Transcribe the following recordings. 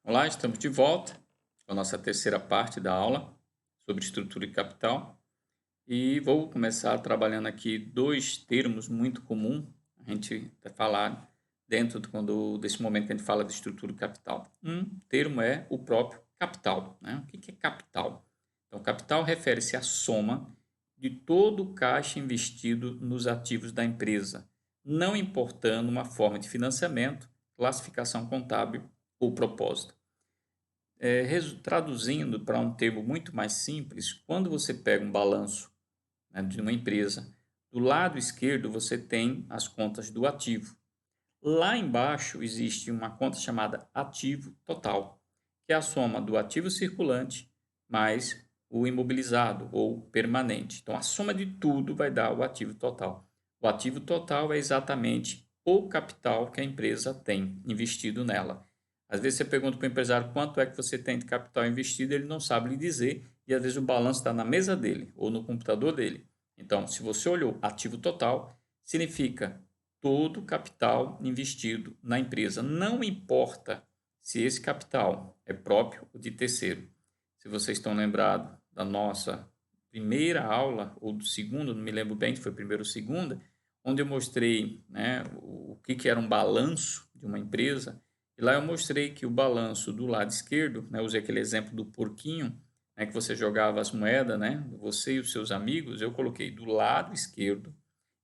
Olá, estamos de volta com a nossa terceira parte da aula sobre estrutura de capital e vou começar trabalhando aqui dois termos muito comuns a gente falar dentro desse momento que a gente fala de estrutura de capital. Um termo é o próprio capital, né? O que é capital? Então, capital refere-se à soma de todo o caixa investido nos ativos da empresa, não importando uma forma de financiamento, classificação contábil ou propósito. Traduzindo para um termo muito mais simples, quando você pega um balanço, né, de uma empresa, do lado esquerdo você tem as contas do ativo. Lá embaixo existe uma conta chamada ativo total, que é a soma do ativo circulante mais o imobilizado ou permanente. Então, a soma de tudo vai dar o ativo total. O ativo total é exatamente o capital que a empresa tem investido nela. Às vezes você pergunta para o empresário quanto é que você tem de capital investido, ele não sabe lhe dizer, e às vezes o balanço está na mesa dele ou no computador dele. Então, se você olhou ativo total, significa todo o capital investido na empresa. Não importa se esse capital é próprio ou de terceiro. Se vocês estão lembrados da nossa primeira aula, ou do segundo, não me lembro bem se foi primeira ou segunda, onde eu mostrei, né, o que era um balanço de uma empresa. E lá eu mostrei que o balanço do lado esquerdo, né, usei aquele exemplo do porquinho, né, que você jogava as moedas, né, você e os seus amigos, eu coloquei do lado esquerdo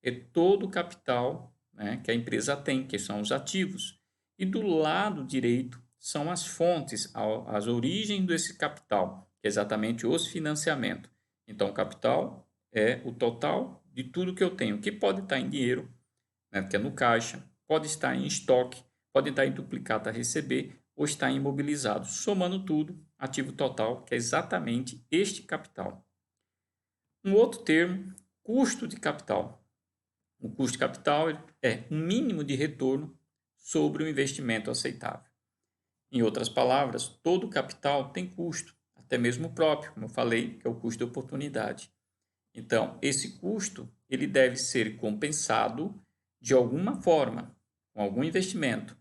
é todo o capital, né, que a empresa tem, que são os ativos. E do lado direito são as fontes, as origens desse capital, que é exatamente os financiamentos. Então, o capital é o total de tudo que eu tenho, que pode estar em dinheiro, né, que é no caixa, pode estar em estoque, pode estar em duplicata a receber ou estar imobilizado. Somando tudo, ativo total, que é exatamente este capital. Um outro termo, custo de capital. O custo de capital é um mínimo de retorno sobre o investimento aceitável. Em outras palavras, todo capital tem custo, até mesmo o próprio, como eu falei, que é o custo de oportunidade. Então, esse custo ele deve ser compensado de alguma forma, com algum investimento.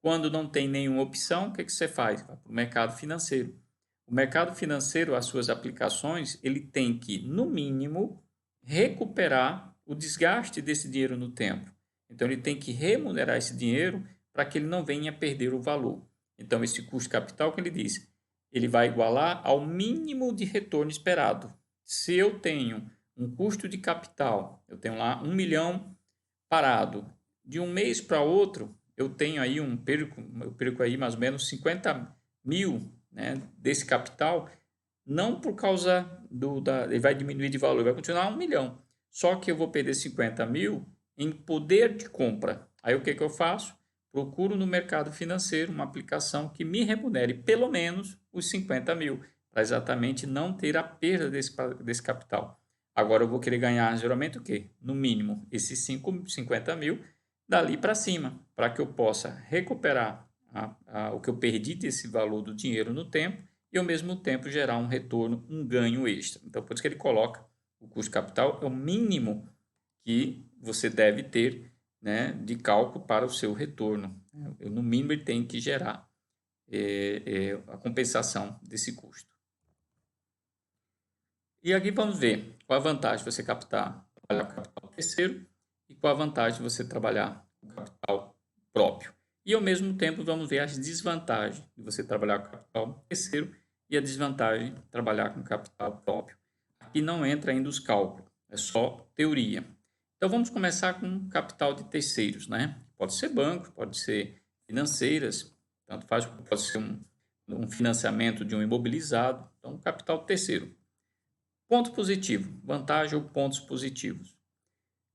Quando não tem nenhuma opção, o que você faz? Vai para o mercado financeiro. O mercado financeiro, as suas aplicações, ele tem que, no mínimo, recuperar o desgaste desse dinheiro no tempo. Então, ele tem que remunerar esse dinheiro para que ele não venha a perder o valor. Então, esse custo capital que ele diz, ele vai igualar ao mínimo de retorno esperado. Se eu tenho um custo de capital, eu tenho lá 1 milhão parado, de um mês para outro, eu tenho aí eu perco aí mais ou menos 50 mil, né, desse capital, não por causa ele vai diminuir de valor, vai continuar 1 milhão. Só que eu vou perder 50 mil em poder de compra. Aí o que eu faço? Procuro no mercado financeiro uma aplicação que me remunere pelo menos os 50 mil, para exatamente não ter a perda desse capital. Agora eu vou querer ganhar geralmente o quê? No mínimo esses 50 mil dali para cima, para que eu possa recuperar o que eu perdi desse valor do dinheiro no tempo e ao mesmo tempo gerar um retorno, um ganho extra. Então, por isso que ele coloca o custo de capital é o mínimo que você deve ter, né, de cálculo para o seu retorno. No mínimo, ele tem que gerar a compensação desse custo. E aqui vamos ver qual a vantagem de você trabalhar com capital terceiro e qual a vantagem de você trabalhar com capital próprio. E ao mesmo tempo vamos ver as desvantagens de você trabalhar com capital terceiro e a desvantagem de trabalhar com capital próprio. Aqui não entra ainda os cálculos, é só teoria. Então vamos começar com capital de terceiros, né? Pode ser banco, pode ser financeiras, tanto faz, pode ser um financiamento de um imobilizado, então capital terceiro. Ponto positivo, vantagem ou pontos positivos.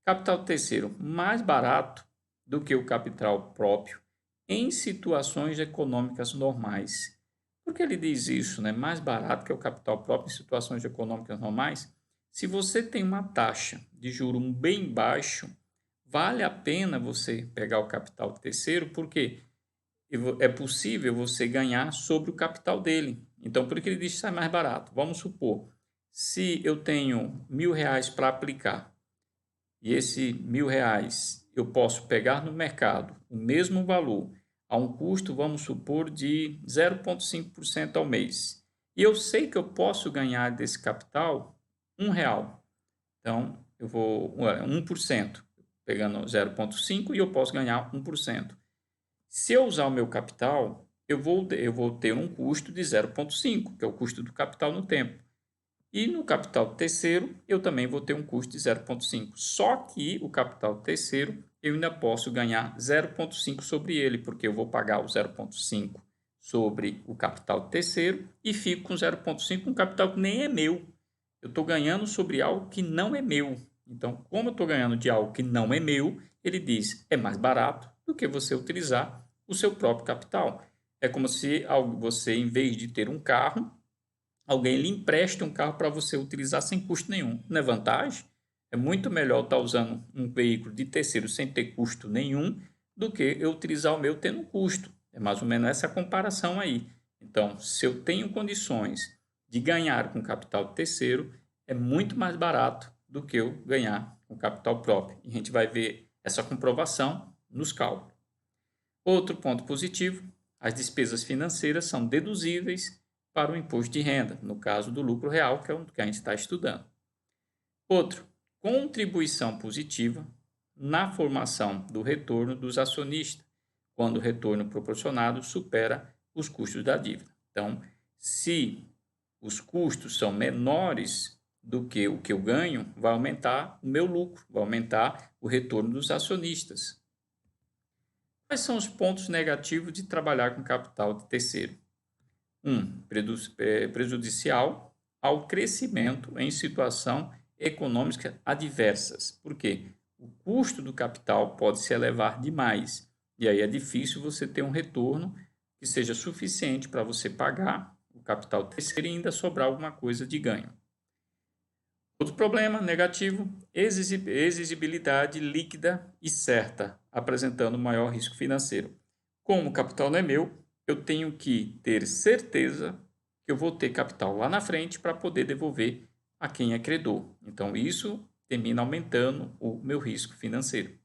Capital terceiro, mais barato do que o capital próprio em situações econômicas normais. Por que ele diz isso, né? Mais barato que o capital próprio em situações econômicas normais? Se você tem uma taxa de juro bem baixo, vale a pena você pegar o capital terceiro, porque é possível você ganhar sobre o capital dele. Então, por que ele diz que sai mais barato? Vamos supor, se eu tenho R$ 1.000 para aplicar e esse R$ 1.000 eu posso pegar no mercado o mesmo valor a um custo, vamos supor, de 0,5% ao mês. E eu sei que eu posso ganhar desse capital R$ 1. Então, eu vou 1%, pegando 0,5 e eu posso ganhar 1%. Se eu usar o meu capital, eu vou ter um custo de 0,5, que é o custo do capital no tempo. E no capital terceiro, eu também vou ter um custo de 0,5. Só que o capital terceiro, eu ainda posso ganhar 0,5 sobre ele, porque eu vou pagar o 0,5 sobre o capital terceiro e fico com 0,5, um capital que nem é meu. Eu estou ganhando sobre algo que não é meu. Então, como eu estou ganhando de algo que não é meu, ele diz, é mais barato do que você utilizar o seu próprio capital. É como se você, em vez de ter um carro, alguém lhe empreste um carro para você utilizar sem custo nenhum. Não é vantagem? É muito melhor estar usando um veículo de terceiro sem ter custo nenhum do que eu utilizar o meu tendo custo. É mais ou menos essa comparação aí. Então, se eu tenho condições de ganhar com capital terceiro, é muito mais barato do que eu ganhar com capital próprio. E a gente vai ver essa comprovação nos cálculos. Outro ponto positivo, as despesas financeiras são deduzíveis para o imposto de renda, no caso do lucro real, que é o que a gente está estudando. Outro, contribuição positiva na formação do retorno dos acionistas, quando o retorno proporcionado supera os custos da dívida. Então, se os custos são menores do que o que eu ganho, vai aumentar o meu lucro, vai aumentar o retorno dos acionistas. Quais são os pontos negativos de trabalhar com capital de terceiro? Prejudicial ao crescimento em situação econômica adversas. Por quê? O custo do capital pode se elevar demais e aí é difícil você ter um retorno que seja suficiente para você pagar o capital terceiro e ainda sobrar alguma coisa de ganho. Outro problema negativo, exigibilidade líquida e certa, apresentando maior risco financeiro. Como o capital não é meu, eu tenho que ter certeza que eu vou ter capital lá na frente para poder devolver a quem é credor. Então, isso termina aumentando o meu risco financeiro.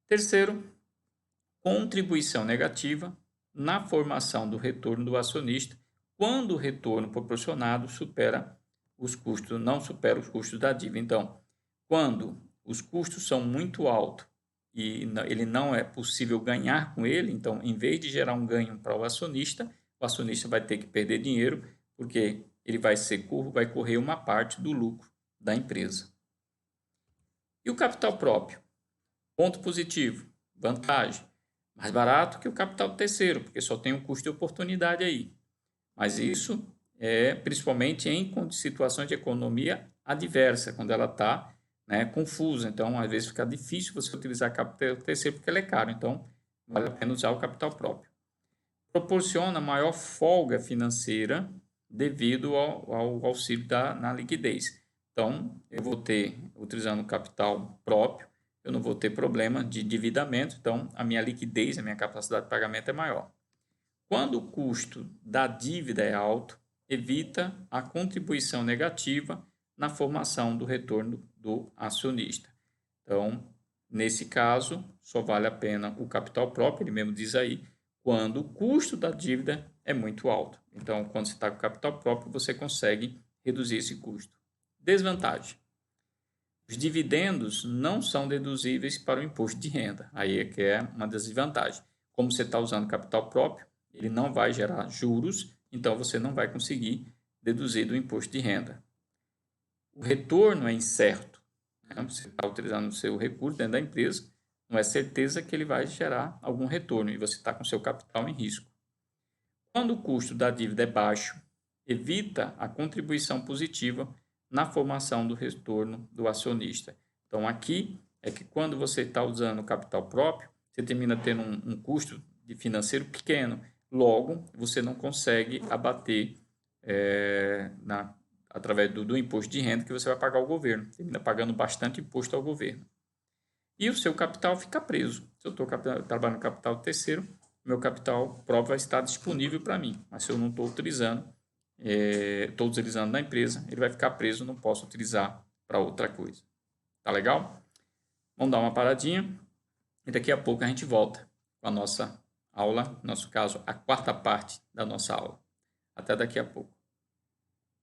Terceiro, contribuição negativa na formação do retorno do acionista quando o retorno proporcionado não supera os custos da dívida. Então, quando os custos são muito altos e ele não é possível ganhar com ele, então, em vez de gerar um ganho para o acionista vai ter que perder dinheiro, porque ele vai correr uma parte do lucro da empresa. E o capital próprio? Ponto positivo, vantagem, mais barato que o capital terceiro, porque só tem um custo de oportunidade aí. Mas isso é principalmente em situações de economia adversa, quando ela está confusa. Então, às vezes fica difícil você utilizar capital terceiro porque ele é caro. Então, vale a pena usar o capital próprio. Proporciona maior folga financeira devido ao auxílio na liquidez. Então, eu vou ter, utilizando o capital próprio, eu não vou ter problema de endividamento, então a minha liquidez, a minha capacidade de pagamento é maior. Quando o custo da dívida é alto, evita a contribuição negativa na formação do retorno do acionista. Então, nesse caso, só vale a pena o capital próprio, ele mesmo diz aí, quando o custo da dívida é muito alto. Então, quando você está com capital próprio, você consegue reduzir esse custo. Desvantagem. Os dividendos não são deduzíveis para o imposto de renda. Aí é que é uma desvantagem. Como você está usando capital próprio, ele não vai gerar juros, então você não vai conseguir deduzir do imposto de renda. O retorno é incerto. Você está utilizando o seu recurso dentro da empresa, não é certeza que ele vai gerar algum retorno e você está com seu capital em risco. Quando o custo da dívida é baixo, evita a contribuição positiva na formação do retorno do acionista. Então, aqui é que quando você está usando o capital próprio, você termina tendo um custo de financeiro pequeno. Logo, você não consegue abater através do imposto de renda que você vai pagar ao governo. Termina pagando bastante imposto ao governo. E o seu capital fica preso. Se eu estou trabalhando no capital terceiro, meu capital próprio vai estar disponível para mim. Mas se eu não estou utilizando na empresa, ele vai ficar preso, não posso utilizar para outra coisa. Tá legal? Vamos dar uma paradinha e daqui a pouco a gente volta com a nossa aula, no nosso caso, a quarta parte da nossa aula. Até daqui a pouco.